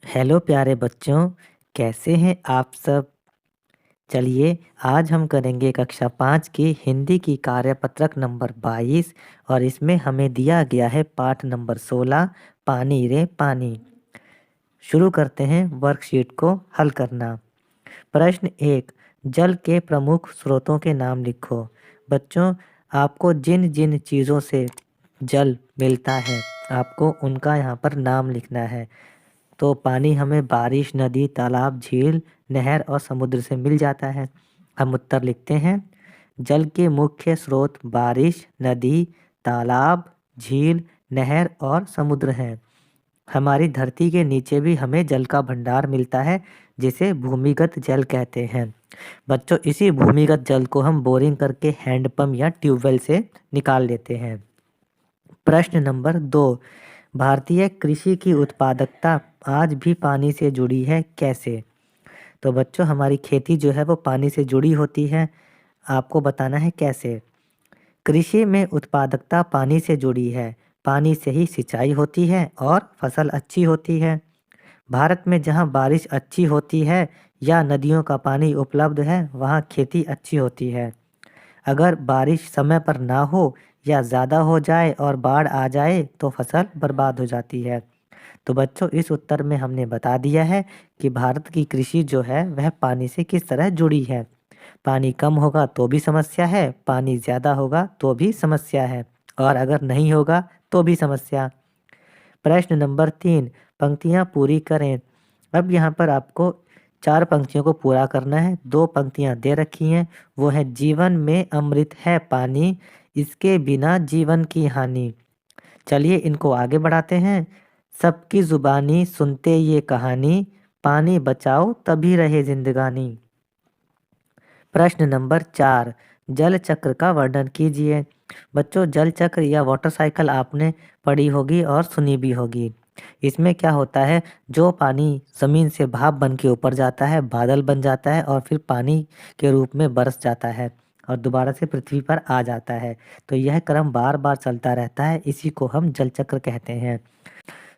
Hello प्यारे बच्चों, कैसे हैं आप सब? चलिए आज हम करेंगे कक्षा 5 की हिंदी की कार्यपत्रक नंबर 22 और इसमें हमें दिया गया है पाठ नंबर 16 पानी रे पानी। शुरू करते हैं वर्कशीट को हल करना। प्रश्न 1, जल के प्रमुख स्रोतों के नाम लिखो। बच्चों, आपको जिन जिन चीज़ों से जल मिलता है आपको उनका यहाँ पर नाम लिखना है। तो पानी हमें बारिश, नदी, तालाब, झील, नहर और समुद्र से मिल जाता है। हम उत्तर लिखते हैं। जल के मुख्य स्रोत बारिश, नदी, तालाब, झील, नहर और समुद्र हैं। हमारी धरती के नीचे भी हमें जल का भंडार मिलता है जिसे भूमिगत जल कहते हैं। बच्चों, इसी भूमिगत जल को हम बोरिंग करके हैंडपंप या ट्यूबवेल से निकाल लेते हैं। प्रश्न नंबर 2, भारतीय कृषि की उत्पादकता आज भी पानी से जुड़ी है, कैसे? तो बच्चों, हमारी खेती जो है वो पानी से जुड़ी होती है। आपको बताना है कैसे। कृषि में उत्पादकता पानी से जुड़ी है। पानी से ही सिंचाई होती है और फसल अच्छी होती है। भारत में जहाँ बारिश अच्छी होती है या नदियों का पानी उपलब्ध है वहाँ खेती अच्छी होती है। अगर बारिश समय पर ना हो या ज़्यादा हो जाए और बाढ़ आ जाए तो फसल बर्बाद हो जाती है। तो बच्चों, इस उत्तर में हमने बता दिया है कि भारत की कृषि जो है वह पानी से किस तरह जुड़ी है। पानी कम होगा तो भी समस्या है, पानी ज़्यादा होगा तो भी समस्या है और अगर नहीं होगा तो भी समस्या। प्रश्न नंबर 3, पंक्तियाँ पूरी करें। अब यहाँ पर आपको 4 पंक्तियों को पूरा करना है। 2 पंक्तियाँ दे रखी हैं, वो है जीवन में अमृत है पानी, इसके बिना जीवन की हानि। चलिए इनको आगे बढ़ाते हैं। सबकी जुबानी सुनते ये कहानी, पानी बचाओ तभी रहे जिंदगानी। प्रश्न नंबर 4, जल चक्र का वर्णन कीजिए। बच्चों, जल चक्र या वाटर साइकिल आपने पढ़ी होगी और सुनी भी होगी। इसमें क्या होता है, जो पानी ज़मीन से भाप बन के ऊपर जाता है, बादल बन जाता है और फिर पानी के रूप में बरस जाता है और दोबारा से पृथ्वी पर आ जाता है। तो यह क्रम बार बार चलता रहता है, इसी को हम जल चक्र कहते हैं।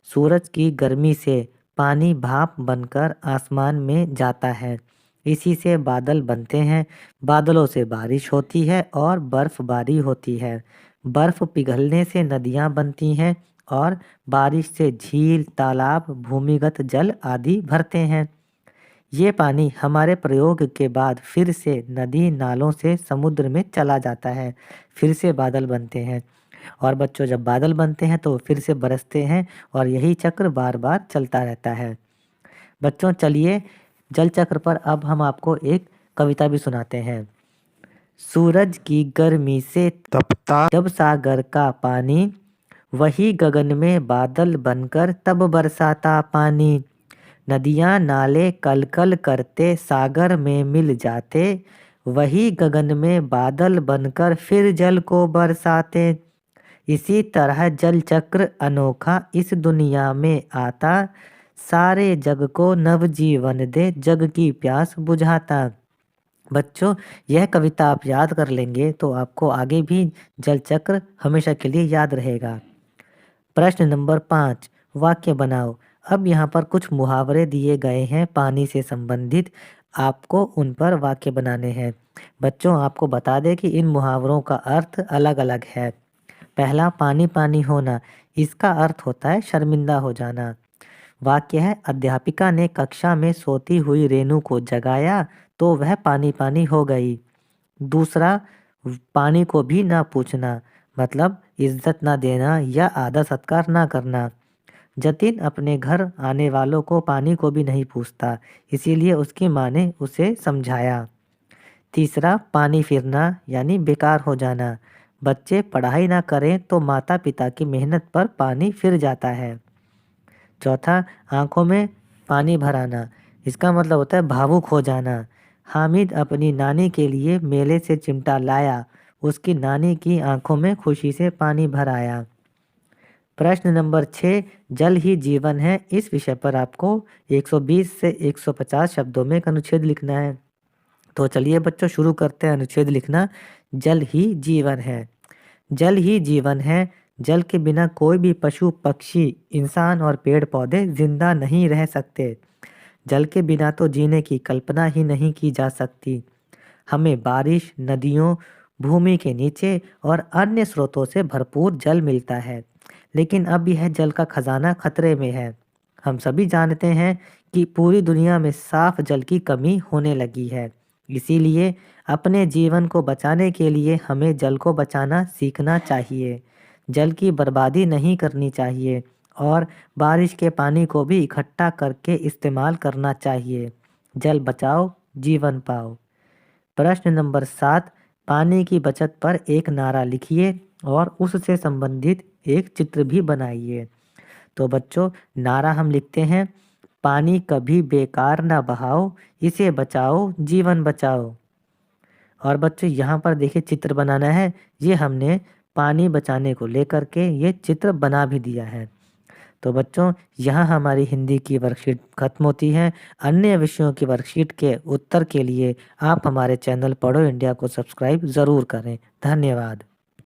सूरज की गर्मी से पानी भाप बनकर आसमान में जाता है, इसी से बादल बनते हैं। बादलों से बारिश होती है और बर्फबारी होती है। बर्फ पिघलने से नदियाँ बनती हैं और बारिश से झील, तालाब, भूमिगत जल आदि भरते हैं। ये पानी हमारे प्रयोग के बाद फिर से नदी नालों से समुद्र में चला जाता है, फिर से बादल बनते हैं और बच्चों, जब बादल बनते हैं तो फिर से बरसते हैं और यही चक्र बार बार चलता रहता है। बच्चों, चलिए जल चक्र पर अब हम आपको एक कविता भी सुनाते हैं। सूरज की गर्मी से तपता जब सागर का पानी, वही गगन में बादल बनकर तब बरसाता पानी। नदियाँ नाले कल कल करते सागर में मिल जाते, वही गगन में बादल बनकर फिर जल को बरसाते। इसी तरह जल चक्र अनोखा इस दुनिया में आता, सारे जग को नवजीवन दे जग की प्यास बुझाता। बच्चों, यह कविता आप याद कर लेंगे तो आपको आगे भी जल चक्र हमेशा के लिए याद रहेगा। प्रश्न नंबर 5, वाक्य बनाओ। अब यहाँ पर कुछ मुहावरे दिए गए हैं पानी से संबंधित, आपको उन पर वाक्य बनाने हैं। बच्चों, आपको बता दें कि इन मुहावरों का अर्थ अलग अलग है। पहला, पानी पानी होना, इसका अर्थ होता है शर्मिंदा हो जाना। वाक्य है, अध्यापिका ने कक्षा में सोती हुई रेनू को जगाया तो वह पानी पानी हो गई। दूसरा, पानी को भी ना पूछना, मतलब इज्जत ना देना या आदर सत्कार ना करना। जतिन अपने घर आने वालों को पानी को भी नहीं पूछता, इसीलिए उसकी माँ ने उसे समझाया। तीसरा, पानी फिरना यानी बेकार हो जाना, बच्चे पढ़ाई ना करें तो माता पिता की मेहनत पर पानी फिर जाता है। चौथा, आंखों में पानी भर आना, इसका मतलब होता है भावुक हो जाना। हामिद अपनी नानी के लिए मेले से चिमटा लाया, उसकी नानी की आंखों में खुशी से पानी भर आया। प्रश्न नंबर 6, जल ही जीवन है, इस विषय पर आपको 120 से 150 शब्दों में एक अनुच्छेद लिखना है। तो चलिए बच्चों, शुरू करते हैं अनुच्छेद लिखना। जल ही जीवन है। जल ही जीवन है, जल के बिना कोई भी पशु, पक्षी, इंसान और पेड़ पौधे जिंदा नहीं रह सकते। जल के बिना तो जीने की कल्पना ही नहीं की जा सकती। हमें बारिश, नदियों, भूमि के नीचे और अन्य स्रोतों से भरपूर जल मिलता है। लेकिन अब यह जल का खजाना खतरे में है। हम सभी जानते हैं कि पूरी दुनिया में साफ जल की कमी होने लगी है। इसीलिए अपने जीवन को बचाने के लिए हमें जल को बचाना सीखना चाहिए। जल की बर्बादी नहीं करनी चाहिए और बारिश के पानी को भी इकट्ठा करके इस्तेमाल करना चाहिए। जल बचाओ, जीवन पाओ। प्रश्न नंबर 7, पानी की बचत पर एक नारा लिखिए और उससे संबंधित एक चित्र भी बनाइए। तो बच्चों, नारा हम लिखते हैं, पानी कभी बेकार ना बहाओ, इसे बचाओ, जीवन बचाओ। और बच्चों यहाँ पर देखिए चित्र बनाना है। ये हमने पानी बचाने को लेकर के ये चित्र बना भी दिया है। तो बच्चों, यहाँ हमारी हिंदी की वर्कशीट खत्म होती है। अन्य विषयों की वर्कशीट के उत्तर के लिए आप हमारे चैनल पढ़ो इंडिया को सब्सक्राइब ज़रूर करें। धन्यवाद।